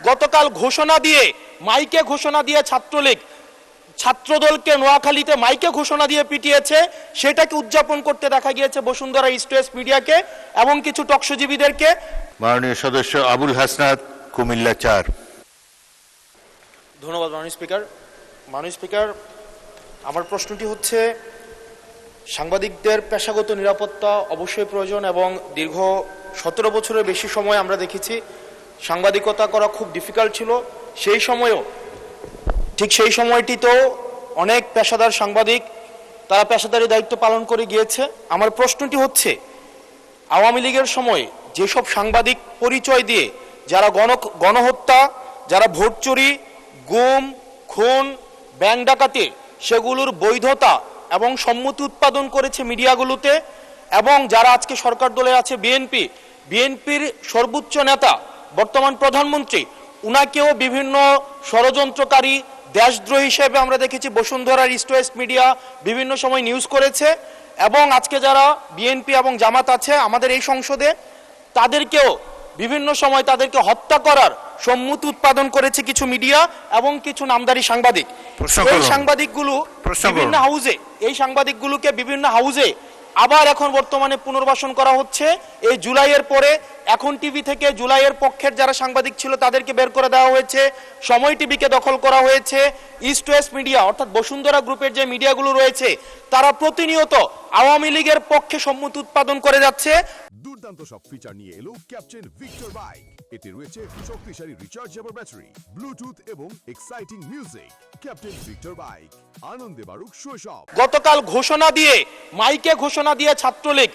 গতকাল ঘোষণা দিয়ে মাইকে ঘোষণা দিয়ে ছাত্রলীগ ছাত্রদলকে নোয়াখালীতে মাইকে ঘোষণা দিয়ে পিটিয়েছে, সেটাকে উদযাপন করতে দেখা গিয়েছে বসুন্ধরা ইস্ট ওয়েস্ট মিডিয়াকে এবং কিছু টকশোজীবীদেরকে। মাননীয় সদস্য আবুল হাসনাত, কুমিল্লা 4। ধন্যবাদ মাননীয় স্পিকার। মাননীয় স্পিকার, আমার প্রশ্নটি হচ্ছে, সাংবাদিকদের পেশাগত নিরাপত্তা অবশ্যই প্রয়োজন এবং দীর্ঘ 17 বছরের বেশি সময় আমরা দেখেছি সাংবাদিকতা করা খুব ডিফিকাল্ট ছিল। সেই সময়েও ঠিক সেই সময়টিতেও অনেক পেশাদার সাংবাদিক তারা পেশাদারি দায়িত্ব পালন করে গিয়েছে। আমার প্রশ্নটি হচ্ছে, আওয়ামী লীগের সময় যেসব সাংবাদিক পরিচয় দিয়ে যারা গণহত্যা, যারা ভোট চুরি, গুম, খুন, ব্যাংক ডাকাতি, সেগুলোর বৈধতা এবং সম্মতি উৎপাদন করেছে মিডিয়াগুলোতে, এবং যারা আজকে সরকার দলে আছে বিএনপির সর্বোচ্চ নেতা বর্তমান প্রধানমন্ত্রী, উনাকেও বিভিন্ন ষড়যন্ত্রকারী, দেশদ্রোহী হিসেবে আমরা দেখেছি বসুন্ধরার ইস্ট ওয়েস্ট মিডিয়া বিভিন্ন সময় নিউজ করেছে। এবং আজকে যারা বিএনপি এবং জামাত আছে আমাদের এই সংসদে, তাদেরকেও বিভিন্ন সময় তাদেরকে হত্যা করার সম্মতি উৎপাদন করেছে কিছু মিডিয়া এবং কিছু নামদারি সাংবাদিক। এই সাংবাদিকগুলোকে বিভিন্ন হাউজে আবার এখন বর্তমানে পুনর্বাসন করা হচ্ছে। এই জুলাইয়ের পরে এখন টিভি থেকে জুলাইয়ের পক্ষের যারা সাংবাদিক ছিল তাদেরকে বের করে দেওয়া হয়েছে, সময় টিভিকে দখল করা হয়েছে। ইস্ট ওয়েস্ট মিডিয়া অর্থাৎ বসুন্ধরা গ্রুপের যে মিডিয়াগুলো রয়েছে তারা প্রতিনিয়ত আওয়ামী লীগের পক্ষে সম্মতি উৎপাদন করে যাচ্ছে। দুর্দান্ত সব ফিচার নিয়ে এলো ক্যাপ্টেন ভিক্টর বাইক। এতে রয়েছে শক্তিশালী রিচার্জেবল ব্যাটারি, ব্লুটুথ এবং exciting music. Captain Victor bike, আনন্দে বাড়ুক শৈশব। গতকাল ঘোষণা দিয়ে মাইকে ঘোষণা দিয়ে ছাত্রলীগ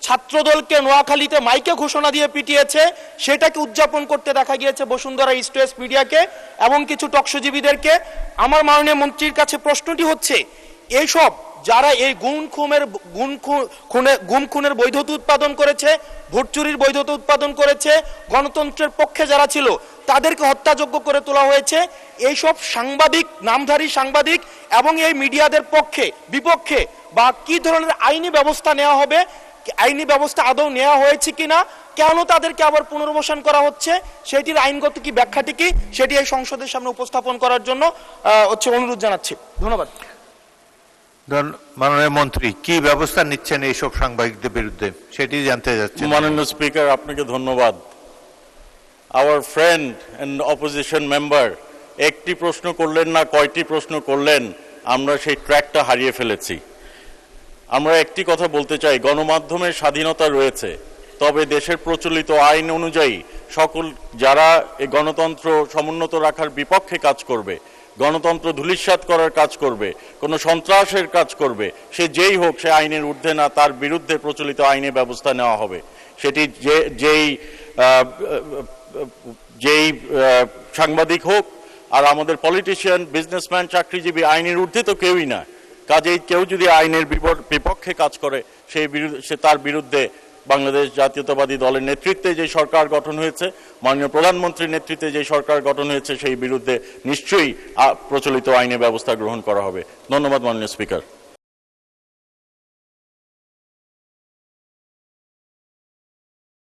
ছাত্রদলকে নোয়াখালীতে মাইকে ঘোষণা দিয়ে পিটিয়েছে, সেটাকে উদযাপন করতে দেখা গিয়েছে বসুন্ধরা ইস্ট ওয়েস্ট মিডিয়াকে এবং কিছু টকশোজীবীদেরকে। আমার মাননীয় মন্ত্রীর কাছে প্রশ্নটি হচ্ছে, এইসব যারা এই গুম খুনের বৈধতা উৎপাদন করেছে, ভোট চুরির বৈধতা উৎপাদন করেছে, গণতন্ত্রের পক্ষে যারা ছিল তাদেরকে হত্যাযোগ্য করে তোলা হয়েছে, এইসব সাংবাদিক, নামধারী সাংবাদিক এবং এই মিডিয়াদের পক্ষে বিপক্ষে বা কি ধরনের আইনি ব্যবস্থা নেওয়া হবে, আইনি ব্যবস্থা আদৌ নেওয়া হয়েছে কিনা, কেন তাদেরকে আবার পুনর্বাসন করা হচ্ছে, সেটির আইনগত কি ব্যাখ্যাটি কি, সেটি এই সংসদের সামনে উপস্থাপন করার জন্য অনুরোধ জানাচ্ছি। ধন্যবাদ। মাননীয় মন্ত্রী, কি ব্যবস্থা নিচ্ছেন এইসব সাংবাদিকদের বিরুদ্ধে সেটি জানতে যাচ্ছি। মাননীয় স্পিকার, আপনাকে ধন্যবাদ। Our friend and opposition member একটি প্রশ্ন করলেন না, কয়টি প্রশ্ন করলেন, আমরা সেই ট্র্যাকটা হারিয়ে ফেলেছি। আমরা একটি কথা বলতে চাই, গণমাধ্যমের স্বাধীনতা রয়েছে, তবে দেশের প্রচলিত আইন অনুযায়ী সকল যারা এই গণতন্ত্র সমুন্নত রাখার বিপক্ষে কাজ করবে, গণতন্ত্র ধূলিসাৎ করার কাজ করবে, কোনো সন্ত্রাসের কাজ করবে, সে যেই হোক, সে আইনের ঊর্ধ্বে না, তার বিরুদ্ধে প্রচলিত আইনে ব্যবস্থা নেওয়া হবে। সেটি যেই সাংবাদিক হোক, আর আমাদের পলিটিশিয়ান, বিজনেসম্যান, চাকরিজীবী আইনের ঊর্ধ্বে তো কেউই না। কাজেই কেউ যদি আইনের বিপক্ষে কাজ করে সে তার বিরুদ্ধে বাংলাদেশ জাতীয়তাবাদী দলের নেতৃত্বে যে সরকার গঠন হয়েছে, মাননীয় প্রধানমন্ত্রীর নেতৃত্বে যে সরকার গঠন হয়েছে, সেই বিরুদ্ধে নিশ্চয়ই প্রচলিত আইনে ব্যবস্থা গ্রহণ করা হবে। ধন্যবাদ মাননীয় স্পিকার।